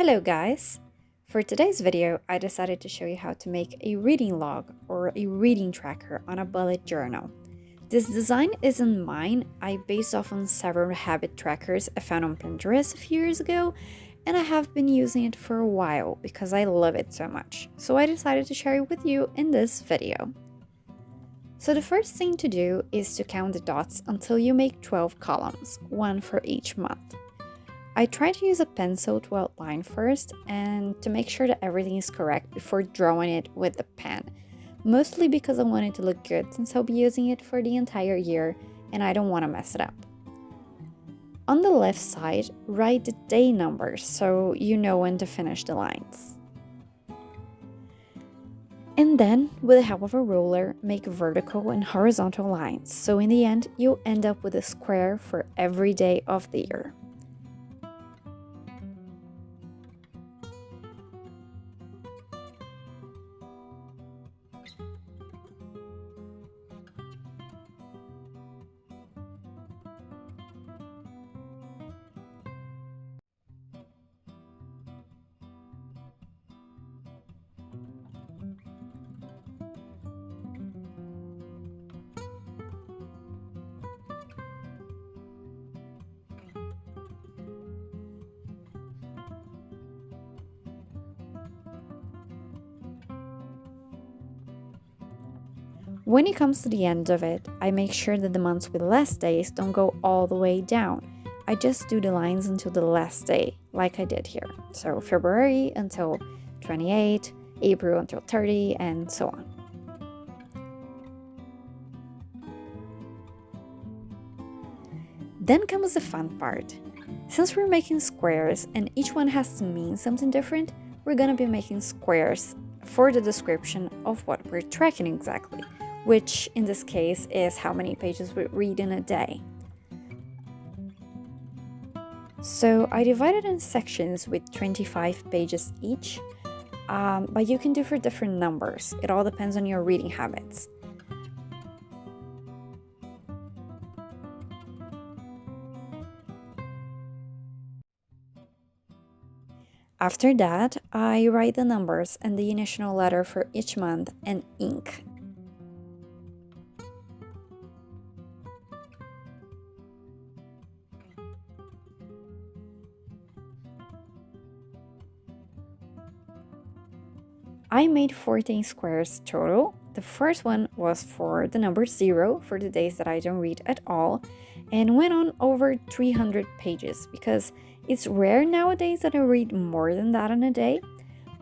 Hello guys! For today's video, I decided to show you how to make a reading log or a reading tracker on a bullet journal. This design isn't mine. I based off on several habit trackers I found on Pinterest a few years ago, and I have been using it for a while because I love it so much. So I decided to share it with you in this video. So the first thing to do is to count the dots until you make 12 columns, one for each month. I try to use a pencil to outline first and to make sure that everything is correct before drawing it with the pen, mostly because I want it to look good since I'll be using it for the entire year and I don't want to mess it up. On the left side, write the day numbers so you know when to finish the lines. And then, with the help of a ruler, make vertical and horizontal lines, so in the end, you'll end up with a square for every day of the year. When it comes to the end of it, I make sure that the months with less days don't go all the way down. I just do the lines until the last day, like I did here. So February until 28, April until 30, and so on. Then comes the fun part. Since we're making squares and each one has to mean something different, we're gonna be making squares for the description of what we're tracking exactly, which in this case is how many pages we read in a day. So I divided in sections with 25 pages each, but you can do for different numbers. It all depends on your reading habits. After that, I write the numbers and the initial letter for each month in ink. I made 14 squares total. The first one was for the number 0 for the days that I don't read at all, and went on over 300 pages because it's rare nowadays that I read more than that in a day,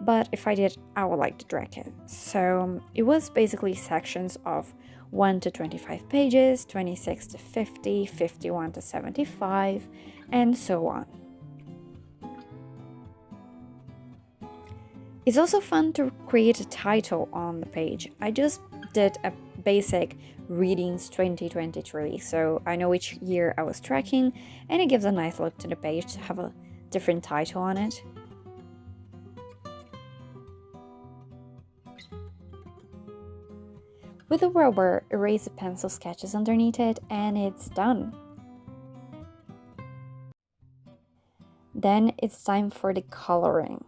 but if I did, I would like to track it. So it was basically sections of 1 to 25 pages, 26 to 50, 51 to 75, and so on. It's also fun to create a title on the page. I just did a basic Readings 2023, so I know which year I was tracking, and it gives a nice look to the page to have a different title on it. With a rubber, erase the pencil sketches underneath it, and it's done. Then it's time for the coloring,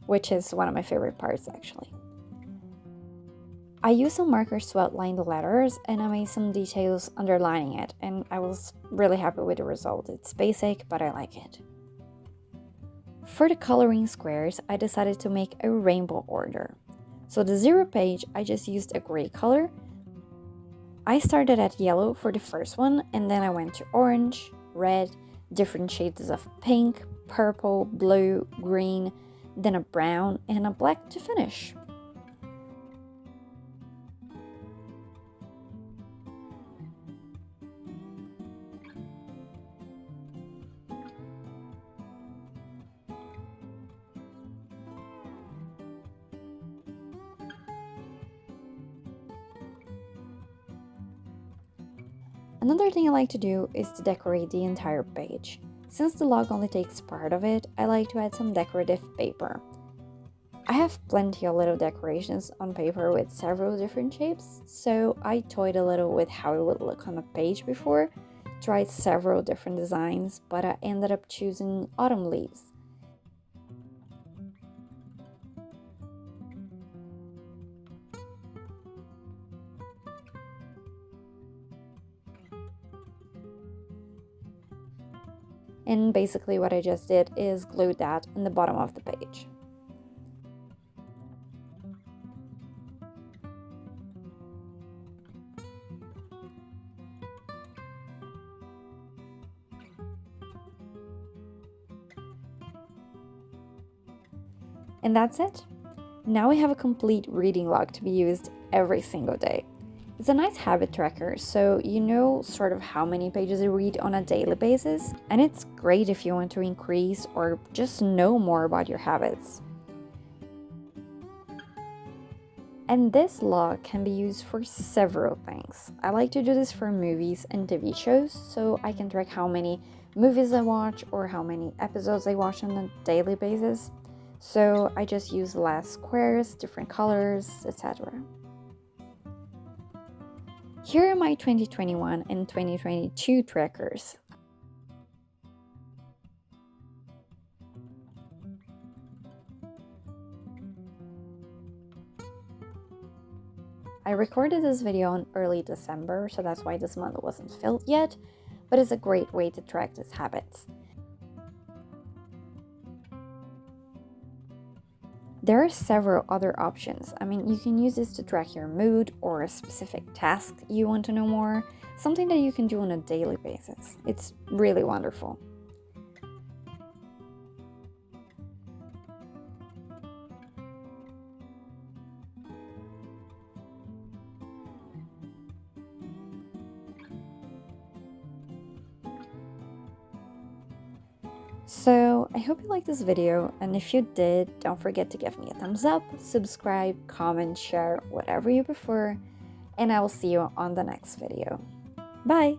which is one of my favorite parts actually. I used some markers to outline the letters and I made some details underlining it, and I was really happy with the result. It's basic, but I like it. For the coloring squares, I decided to make a rainbow order. So the 0 page, I just used a gray color. I started at yellow for the first one, and then I went to orange, red, different shades of pink, purple, blue, green, then a brown and a black to finish. Another thing I like to do is to decorate the entire page. Since the log only takes part of it, I like to add some decorative paper. I have plenty of little decorations on paper with several different shapes, so I toyed a little with how it would look on a page before, tried several different designs, but I ended up choosing autumn leaves. And basically what I just did is glue that in the bottom of the page. And that's it. Now we have a complete reading log to be used every single day. It's a nice habit tracker, so you know sort of how many pages you read on a daily basis, and it's great if you want to increase or just know more about your habits. And this log can be used for several things. I like to do this for movies and TV shows, so I can track how many movies I watch or how many episodes I watch on a daily basis. So I just use less squares, different colors, etc. Here are my 2021 and 2022 trackers. I recorded this video in early December, so that's why this month wasn't filled yet, but it's a great way to track these habits. There are several other options. I mean, you can use this to track your mood or a specific task you want to know more, something that you can do on a daily basis. It's really wonderful. So, I hope you liked this video, and if you did, don't forget to give me a thumbs up, subscribe, comment, share, whatever you prefer, and I will see you on the next video. Bye!